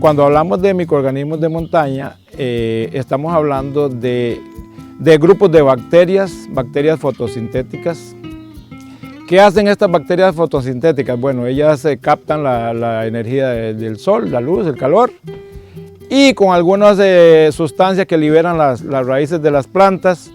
cuando hablamos de microorganismos de montaña, estamos hablando de grupos de bacterias fotosintéticas. ¿Qué hacen estas bacterias fotosintéticas? Bueno, ellas captan la energía del sol, la luz, el calor, y con algunas sustancias que liberan las raíces de las plantas,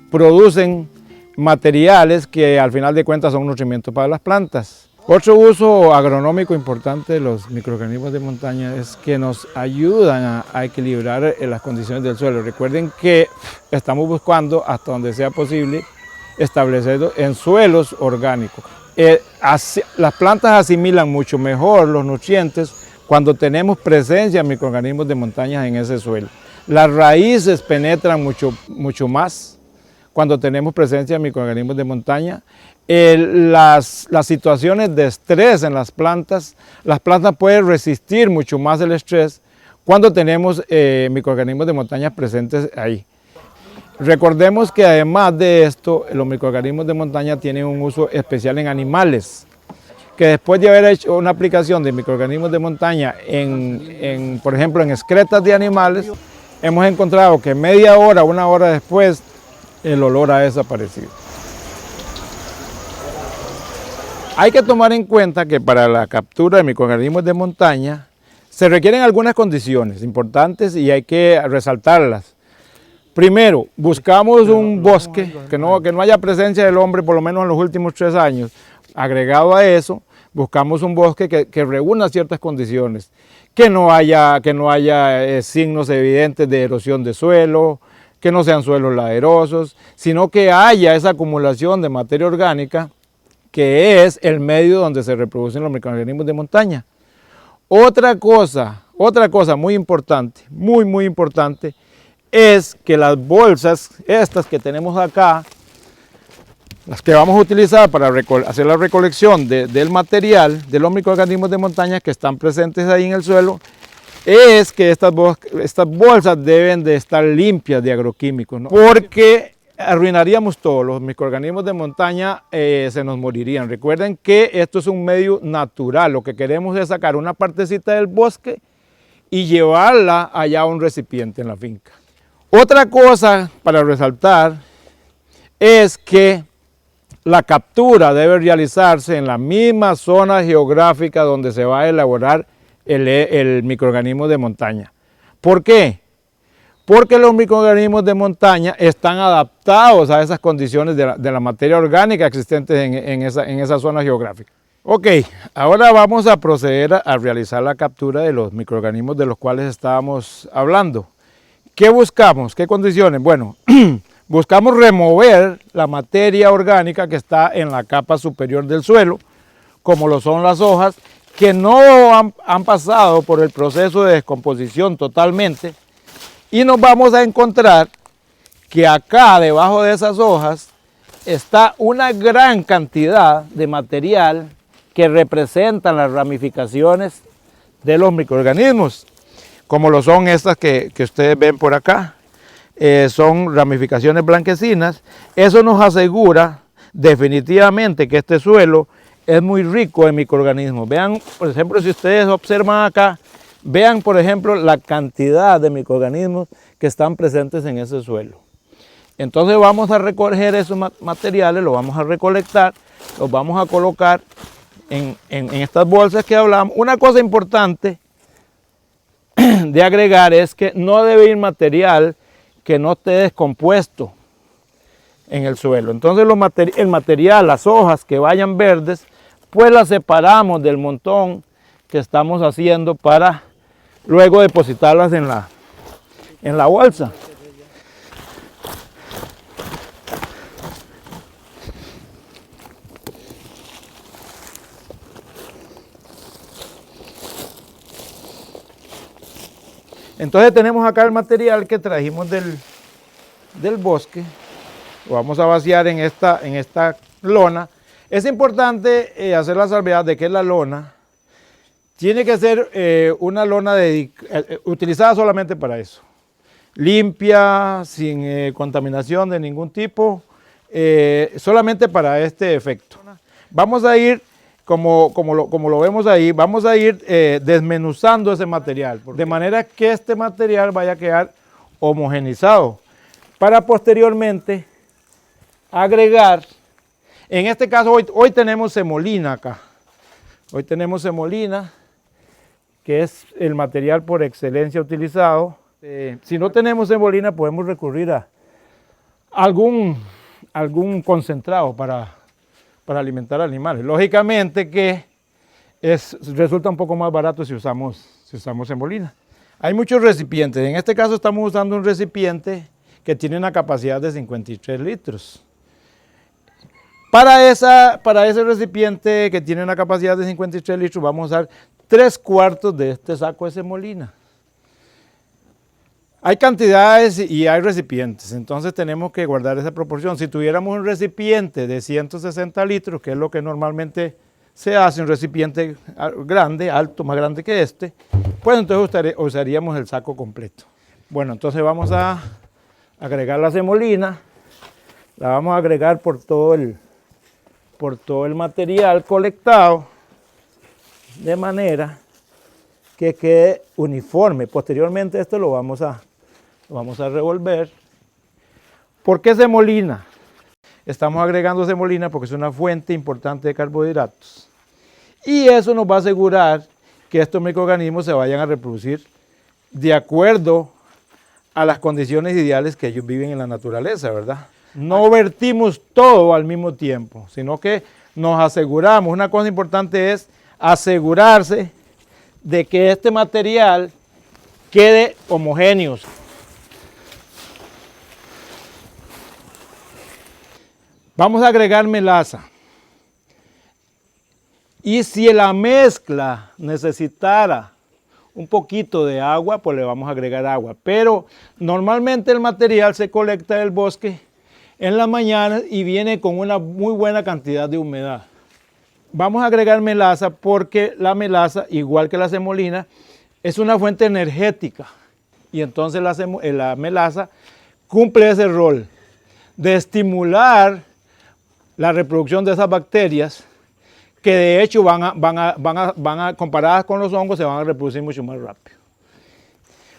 producen materiales que al final de cuentas son nutrimentos para las plantas. Otro uso agronómico importante de los microorganismos de montaña es que nos ayudan a equilibrar las condiciones del suelo. Recuerden que estamos buscando, hasta donde sea posible, establecerlo en suelos orgánicos. Las plantas asimilan mucho mejor los nutrientes cuando tenemos presencia de microorganismos de montaña en ese suelo. Las raíces penetran mucho más cuando tenemos presencia de microorganismos de montaña. Las situaciones de estrés en las plantas pueden resistir mucho más el estrés cuando tenemos microorganismos de montaña presentes ahí. Recordemos que además de esto, los microorganismos de montaña tienen un uso especial en animales, que después de haber hecho una aplicación de microorganismos de montaña por ejemplo, en excretas de animales, hemos encontrado que media hora, una hora después, el olor ha desaparecido. Hay que tomar en cuenta que para la captura de microorganismos de montaña se requieren algunas condiciones importantes y hay que resaltarlas. Primero, buscamos un bosque, que no haya presencia del hombre por lo menos en los últimos 3 años. Agregado a eso, buscamos un bosque que reúna ciertas condiciones, que no haya signos evidentes de erosión de suelo, que no sean suelos laderosos, sino que haya esa acumulación de materia orgánica que es el medio donde se reproducen los microorganismos de montaña. Otra cosa muy importante, muy importante, es que las bolsas, estas que tenemos acá, las que vamos a utilizar para hacer la recolección del material de los microorganismos de montaña que están presentes ahí en el suelo, es que estas bolsas deben de estar limpias de agroquímicos, ¿no? Porque arruinaríamos todo, los microorganismos de montaña se nos morirían. Recuerden que esto es un medio natural, lo que queremos es sacar una partecita del bosque y llevarla allá a un recipiente en la finca. Otra cosa para resaltar es que la captura debe realizarse en la misma zona geográfica donde se va a elaborar el microorganismo de montaña. ¿Por qué? Porque los microorganismos de montaña están adaptados a esas condiciones de la materia orgánica existentes en esa zona geográfica. Ok, ahora vamos a proceder a realizar la captura de los microorganismos de los cuales estábamos hablando. ¿Qué buscamos? ¿Qué condiciones? Bueno, buscamos remover la materia orgánica que está en la capa superior del suelo, como lo son las hojas, que no han pasado por el proceso de descomposición totalmente, y nos vamos a encontrar que acá, debajo de esas hojas, está una gran cantidad de material que representan las ramificaciones de los microorganismos, como lo son estas que ustedes ven por acá. Son ramificaciones blanquecinas. Eso nos asegura definitivamente que este suelo es muy rico en microorganismos. Vean, por ejemplo, si ustedes observan acá, vean, por ejemplo, la cantidad de microorganismos que están presentes en ese suelo. Entonces vamos a recoger esos materiales, los vamos a recolectar, los vamos a colocar en estas bolsas que hablamos. Una cosa importante de agregar es que no debe ir material que no esté descompuesto en el suelo. Entonces el material, las hojas que vayan verdes, pues las separamos del montón que estamos haciendo para luego depositarlas en la bolsa. Entonces tenemos acá el material que trajimos del bosque, lo vamos a vaciar en esta lona. Es importante hacer la salvedad de que la lona tiene que ser una lona utilizada solamente para eso, limpia, sin contaminación de ningún tipo, solamente para este efecto. Vamos a ir como lo vemos ahí, vamos a ir desmenuzando ese material, de manera que este material vaya a quedar homogenizado, para posteriormente agregar, en este caso hoy tenemos semolina acá, hoy tenemos semolina, que es el material por excelencia utilizado. Si no tenemos semolina, podemos recurrir a algún concentrado para alimentar animales. Lógicamente que resulta un poco más barato si usamos semolina. Hay muchos recipientes, en este caso estamos usando un recipiente que tiene una capacidad de 53 litros. Para ese recipiente que tiene una capacidad de 53 litros vamos a usar 3/4 de este saco de semolina. Hay cantidades y hay recipientes, entonces tenemos que guardar esa proporción. Si tuviéramos un recipiente de 160 litros, que es lo que normalmente se hace, un recipiente grande, alto, más grande que este, pues entonces usaríamos el saco completo. Bueno, entonces vamos a agregar la semolina, la vamos a agregar por todo el material colectado, de manera que quede uniforme. Posteriormente esto lo vamos a revolver. ¿Por qué semolina? Estamos agregando semolina porque es una fuente importante de carbohidratos. Y eso nos va a asegurar que estos microorganismos se vayan a reproducir de acuerdo a las condiciones ideales que ellos viven en la naturaleza, ¿verdad? No vertimos todo al mismo tiempo, sino que nos aseguramos. Una cosa importante es asegurarse de que este material quede homogéneo. Vamos a agregar melaza. Y si la mezcla necesitara un poquito de agua, pues le vamos a agregar agua. Pero normalmente el material se colecta del bosque en la mañana y viene con una muy buena cantidad de humedad. Vamos a agregar melaza porque la melaza, igual que la semolina, es una fuente energética. Y entonces la melaza cumple ese rol de estimular la reproducción de esas bacterias que de hecho comparadas con los hongos, se van a reproducir mucho más rápido.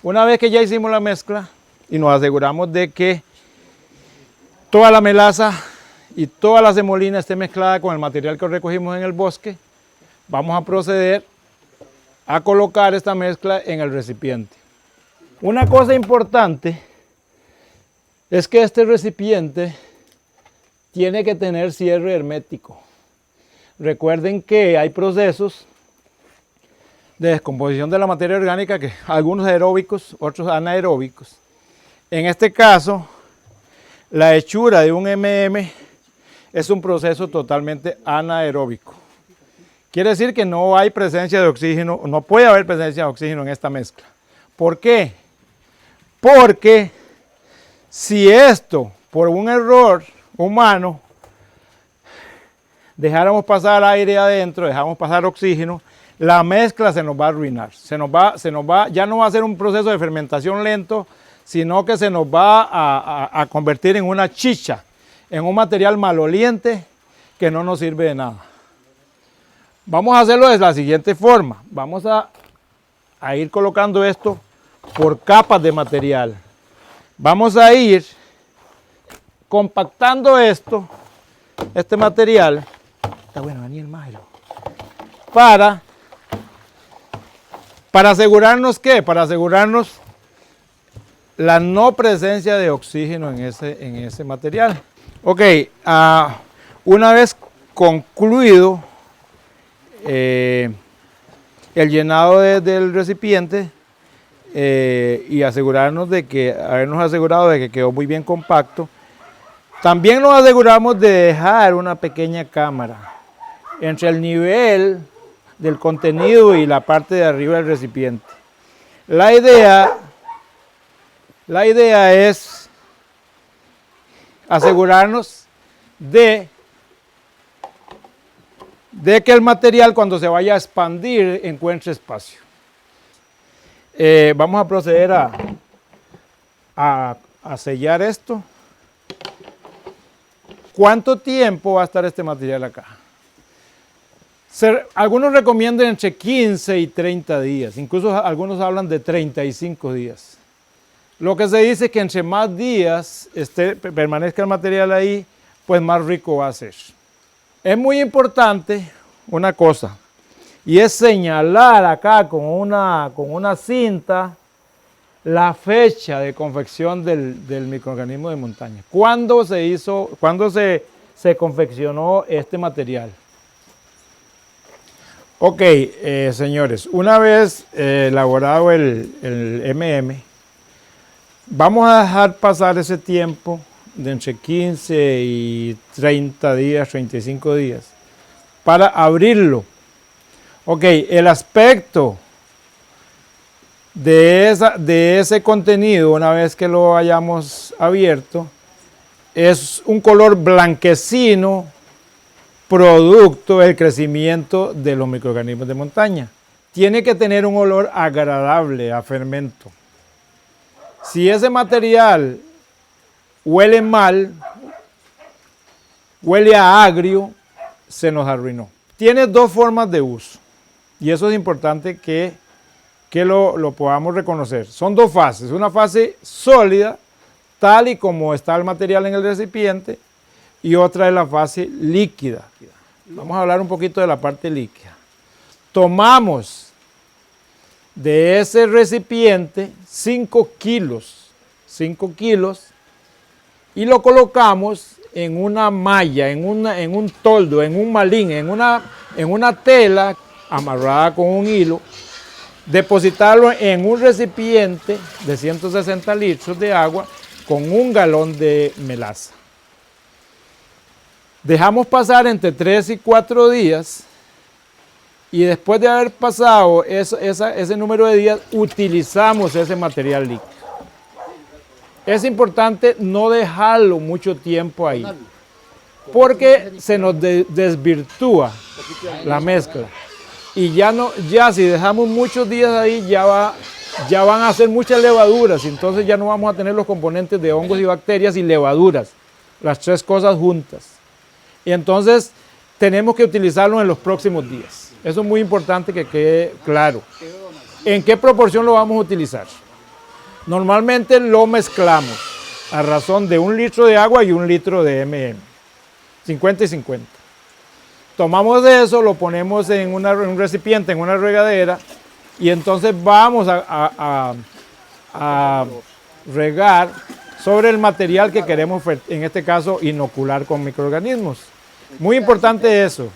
Una vez que ya hicimos la mezcla y nos aseguramos de que toda la melaza y toda la semolina esté mezclada con el material que recogimos en el bosque, vamos a proceder a colocar esta mezcla en el recipiente. Una cosa importante es que este recipiente tiene que tener cierre hermético. Recuerden que hay procesos de descomposición de la materia orgánica, que algunos aeróbicos, otros anaeróbicos. En este caso, la hechura de un MM es un proceso totalmente anaeróbico. Quiere decir que no hay presencia de oxígeno, no puede haber presencia de oxígeno en esta mezcla. ¿Por qué? Porque si esto, por un error humano, dejáramos pasar aire adentro, dejamos pasar oxígeno, la mezcla se nos va a arruinar. Ya no va a ser un proceso de fermentación lento, sino que se nos va a convertir en una chicha, en un material maloliente que no nos sirve de nada. Vamos a hacerlo de la siguiente forma. Vamos a ir colocando esto por capas de material. Vamos a ir compactando este material. Está bueno, Daniel, májelo. Para asegurarnos ¿qué? Para asegurarnos la no presencia de oxígeno en ese material. Ok, una vez concluido el llenado del recipiente y habernos asegurado de que quedó muy bien compacto, también nos aseguramos de dejar una pequeña cámara entre el nivel del contenido y la parte de arriba del recipiente. La idea es asegurarnos de que el material, cuando se vaya a expandir, encuentre espacio. Vamos a proceder a sellar esto. ¿Cuánto tiempo va a estar este material acá? Algunos recomiendan entre 15 y 30 días, incluso algunos hablan de 35 días. Lo que se dice es que entre más días permanezca el material ahí, pues más rico va a ser. Es muy importante una cosa, y es señalar acá con una cinta la fecha de confección del microorganismo de montaña. ¿Cuándo se confeccionó este material? Ok, señores, una vez elaborado el MM, vamos a dejar pasar ese tiempo de entre 15 y 30 días, 35 días, para abrirlo. Ok, el aspecto de ese contenido, una vez que lo hayamos abierto, es un color blanquecino, producto del crecimiento de los microorganismos de montaña. Tiene que tener un olor agradable a fermento. Si ese material huele mal, huele a agrio, se nos arruinó. Tiene dos formas de uso, y eso es importante que lo podamos reconocer. Son dos fases, una fase sólida, tal y como está el material en el recipiente, y otra es la fase líquida. Vamos a hablar un poquito de la parte líquida. Tomamos de ese recipiente 5 kilos, y lo colocamos en una malla, en un toldo, en un malín, en una tela amarrada con un hilo, depositarlo en un recipiente de 160 litros de agua con 1 galón de melaza. Dejamos pasar entre 3 y 4 días, y después de haber pasado ese número de días, utilizamos ese material líquido. Es importante no dejarlo mucho tiempo ahí, porque se nos desvirtúa la mezcla. Y ya si dejamos muchos días ahí, ya van a ser muchas levaduras, y entonces ya no vamos a tener los componentes de hongos y bacterias y levaduras, las tres cosas juntas. Y entonces tenemos que utilizarlo en los próximos días. Eso es muy importante que quede claro. ¿En qué proporción lo vamos a utilizar? Normalmente lo mezclamos a razón de 1 litro de agua y 1 litro de MM, 50 y 50. Tomamos de eso, lo ponemos en un recipiente, en una regadera, y entonces vamos a regar sobre el material que queremos, en este caso, inocular con microorganismos. Muy importante eso.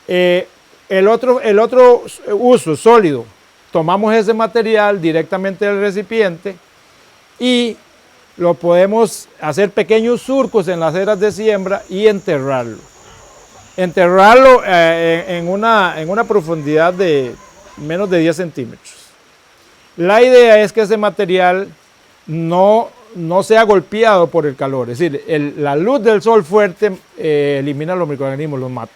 El otro uso sólido, tomamos ese material directamente del recipiente y lo podemos hacer pequeños surcos en las eras de siembra y enterrarlo. Enterrarlo en una profundidad de menos de 10 centímetros. La idea es que ese material no sea golpeado por el calor, es decir, la luz del sol fuerte elimina los microorganismos, los mata.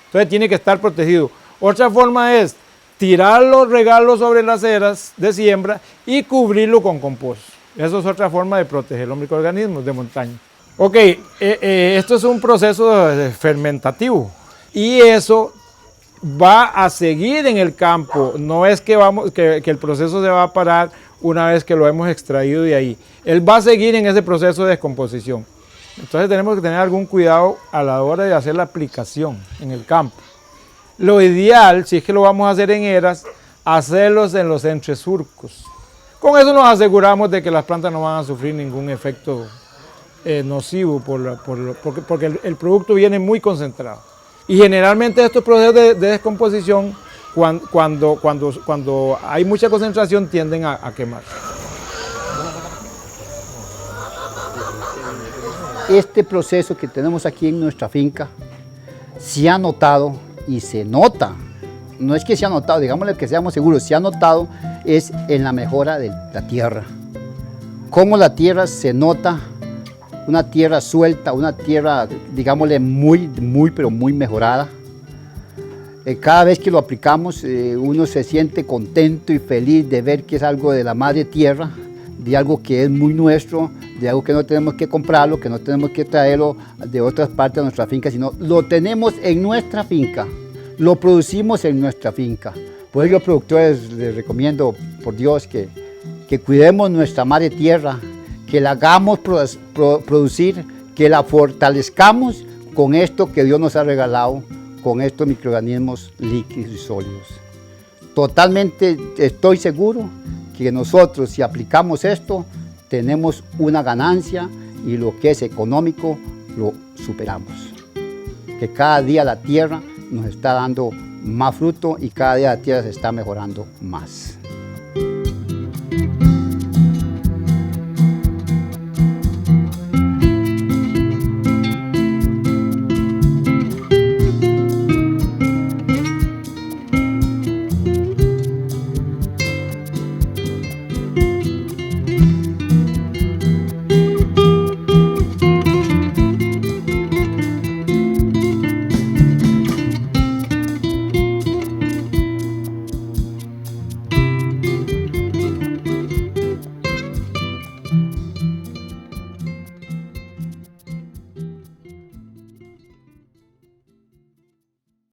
Entonces tiene que estar protegido. Otra forma es tirarlo, regarlo sobre las eras de siembra y cubrirlo con compost. Eso es otra forma de proteger los microorganismos de montaña. Ok, esto es un proceso fermentativo y eso va a seguir en el campo. No es que el proceso se va a parar una vez que lo hemos extraído de ahí. Él va a seguir en ese proceso de descomposición. Entonces tenemos que tener algún cuidado a la hora de hacer la aplicación en el campo. Lo ideal, si es que lo vamos a hacer en eras, hacerlos en los entresurcos. Con eso nos aseguramos de que las plantas no van a sufrir ningún efecto nocivo porque el producto viene muy concentrado. Y generalmente estos procesos de descomposición, cuando hay mucha concentración, tienden a quemar. Este proceso que tenemos aquí en nuestra finca se ha notado y se nota, no es que se ha notado, digámosle que seamos seguros, se ha notado es en la mejora de la tierra. Cómo la tierra se nota, una tierra suelta, una tierra, digámosle, pero muy mejorada. Cada vez que lo aplicamos, uno se siente contento y feliz de ver que es algo de la madre tierra, de algo que es muy nuestro, de algo que no tenemos que comprarlo, que no tenemos que traerlo de otras partes de nuestra finca, sino lo tenemos en nuestra finca. lo producimos en nuestra finca. Por ello, productores, les recomiendo, por Dios, que cuidemos nuestra madre tierra, que la hagamos producir, que la fortalezcamos con esto que Dios nos ha regalado, con estos microorganismos líquidos y sólidos. Totalmente estoy seguro que nosotros, si aplicamos esto, tenemos una ganancia y lo que es económico lo superamos. Que cada día la tierra nos está dando más fruto y cada día la tierra se está mejorando más.